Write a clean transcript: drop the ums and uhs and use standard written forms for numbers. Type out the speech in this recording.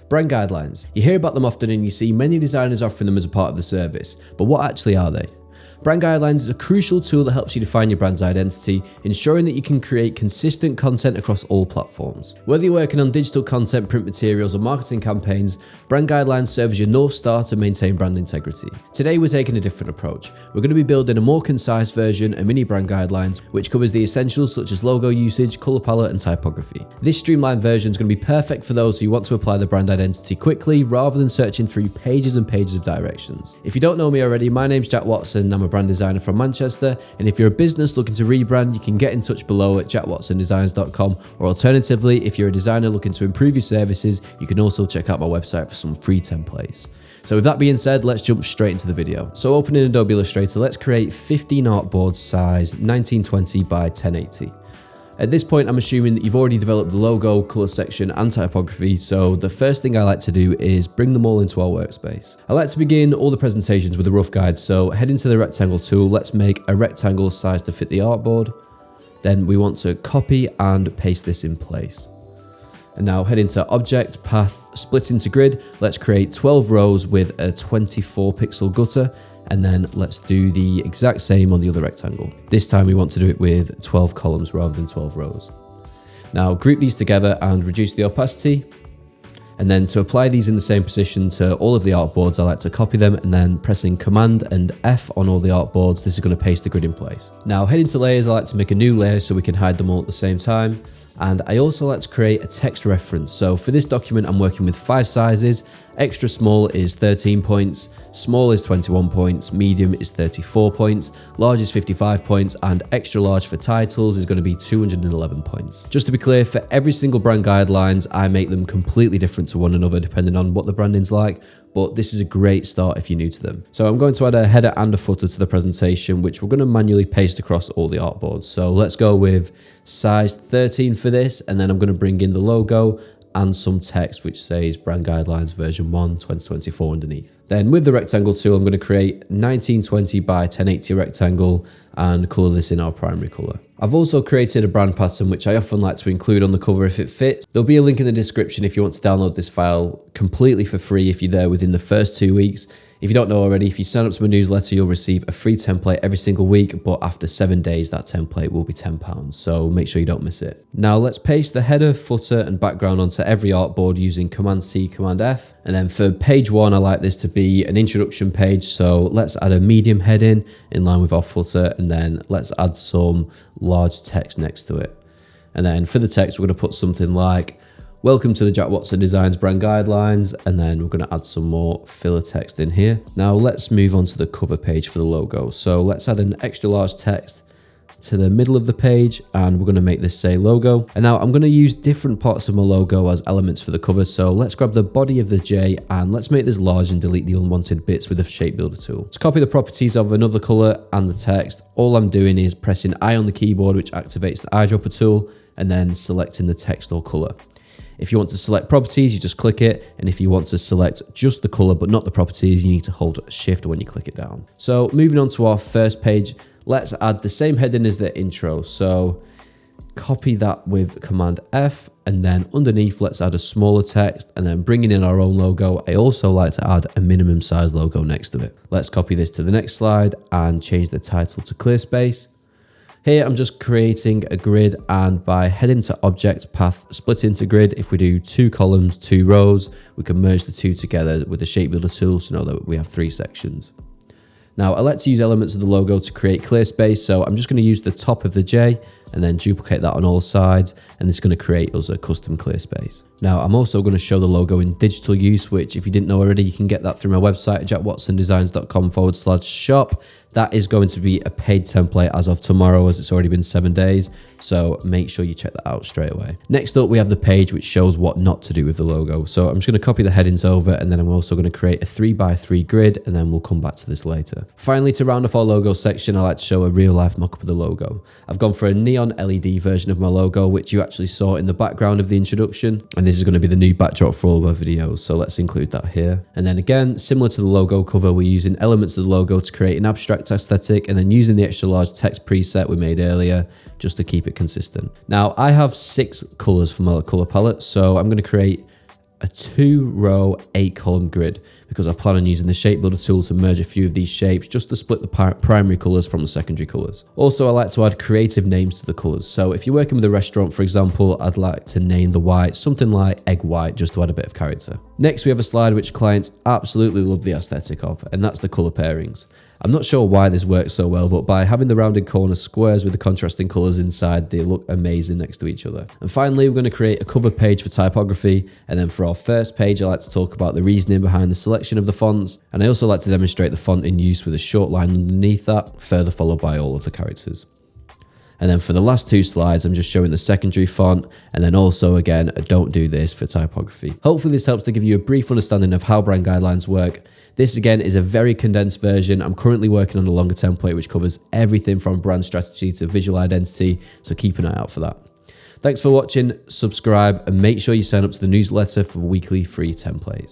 Brand guidelines. You hear about them often and you see many designers offering them as a part of the service, but what actually are they? Brand guidelines is a crucial tool that helps you define your brand's identity, ensuring that you can create consistent content across all platforms. Whether you're working on digital content, print materials, or marketing campaigns, brand guidelines serve as your North Star to maintain brand integrity. Today, we're taking a different approach. We're going to be building a more concise version of mini brand guidelines, which covers the essentials such as logo usage, color palette, and typography. This streamlined version is going to be perfect for those who want to apply the brand identity quickly rather than searching through pages and pages of directions. If you don't know me already, my name's Jack Watson. I'm a brand designer from Manchester, and if you're a business looking to rebrand, you can get in touch below at jackwatsondesigns.com, or alternatively, if you're a designer looking to improve your services, you can also check out my website for some free templates. So with that being said, let's jump straight into the video. So opening Adobe Illustrator, let's create 15 artboards size 1920 by 1080. At this point, I'm assuming that you've already developed the logo, color section, and typography, so the first thing I like to do is bring them all into our workspace. I like to begin all the presentations with a rough guide, so head into the rectangle tool, let's make a rectangle size to fit the artboard. Then we want to copy and paste this in place. And now head into Object, Path, Split into Grid, let's create 12 rows with a 24 pixel gutter. And then let's do the exact same on the other rectangle. This time we want to do it with 12 columns rather than 12 rows. Now group these together and reduce the opacity. And then to apply these in the same position to all of the artboards, I like to copy them and then pressing Command and F on all the artboards, this is going to paste the grid in place. Now head into layers, I like to make a new layer so we can hide them all at the same time. And I also like to create a text reference. So for this document, I'm working with 5 sizes. Extra small is 13 points, small is 21 points, medium is 34 points, large is 55 points, and extra large for titles is going to be 211 points. Just to be clear, for every single brand guidelines, I make them completely different to one another depending on what the branding's like, but this is a great start if you're new to them. So I'm going to add a header and a footer to the presentation, which we're going to manually paste across all the artboards. So let's go with size 13 for this, and then I'm going to bring in the logo and some text which says Brand Guidelines version 1 2024 underneath. Then with the rectangle tool, I'm going to create 1920 by 1080 rectangle and color this in our primary color. I've also created a brand pattern which I often like to include on the cover if it fits. There'll be a link in the description if you want to download this file completely for free if you're there within the first 2 weeks. If you don't know already, if you sign up to my newsletter, you'll receive a free template every single week, but after 7 days, that template will be £10, so make sure you don't miss it. Now let's paste the header, footer, and background onto every artboard using Command C, Command F. And then for page 1, I like this to be an introduction page, so let's add a medium heading in line with our footer, and then let's add some large text next to it. And then for the text, we're going to put something like, "Welcome to the Jack Watson Designs Brand Guidelines," and then we're going to add some more filler text in here. Now let's move on to the cover page for the logo. So let's add an extra large text to the middle of the page, and we're going to make this say logo. And now I'm going to use different parts of my logo as elements for the cover. So let's grab the body of the J and let's make this large and delete the unwanted bits with the shape builder tool. Let's copy the properties of another color and the text. All I'm doing is pressing I on the keyboard, which activates the eyedropper tool, and then selecting the text or color. If you want to select properties, you just click it. And if you want to select just the color, but not the properties, you need to hold Shift when you click it down. So moving on to our first page, let's add the same heading as the intro. So copy that with Command F, and then underneath, let's add a smaller text, and then bringing in our own logo. I also like to add a minimum size logo next to it. Let's copy this to the next slide and change the title to Clear Space. Here, I'm just creating a grid, and by heading to Object, Path, Split into Grid, if we do 2 columns, 2 rows, we can merge the 2 together with the Shape Builder tool so know that we have 3 sections. Now, I like to use elements of the logo to create clear space, so I'm just going to use the top of the J and then duplicate that on all sides, and this is going to create us a custom clear space. Now, I'm also going to show the logo in digital use, which if you didn't know already, you can get that through my website at jackwatsondesigns.com/shop. That is going to be a paid template as of tomorrow, as it's already been 7 days, so make sure you check that out straight away. Next up, we have the page which shows what not to do with the logo. So I'm just going to copy the headings over, and then I'm also going to create a 3x3 grid, and then we'll come back to this later. Finally, to round off our logo section, I like to show a real life mock-up of the logo. I've gone for a neon LED version of my logo, which you actually saw in the background of the introduction, and this is going to be the new backdrop for all of our videos, so let's include that here. And then again, similar to the logo cover, we're using elements of the logo to create an abstract aesthetic, and then using the extra large text preset we made earlier just to keep it consistent. Now, I have 6 colors for my color palette, so I'm going to create a 2-row 8-column grid because I plan on using the shape builder tool to merge a few of these shapes just to split the primary colours from the secondary colours. Also, I like to add creative names to the colours. So if you're working with a restaurant, for example, I'd like to name the white something like egg white just to add a bit of character. Next, we have a slide which clients absolutely love the aesthetic of, and that's the colour pairings. I'm not sure why this works so well, but by having the rounded corner squares with the contrasting colours inside, they look amazing next to each other. And finally, we're going to create a cover page for typography. And then for our first page, I like to talk about the reasoning behind the selection of the fonts. And I also like to demonstrate the font in use with a short line underneath that, further followed by all of the characters. And then for the last 2 slides, I'm just showing the secondary font, and then also again, a don't do this for typography. Hopefully this helps to give you a brief understanding of how brand guidelines work. This again is a very condensed version. I'm currently working on a longer template which covers everything from brand strategy to visual identity, so keep an eye out for that. Thanks for watching, subscribe, and make sure you sign up to the newsletter for weekly free templates.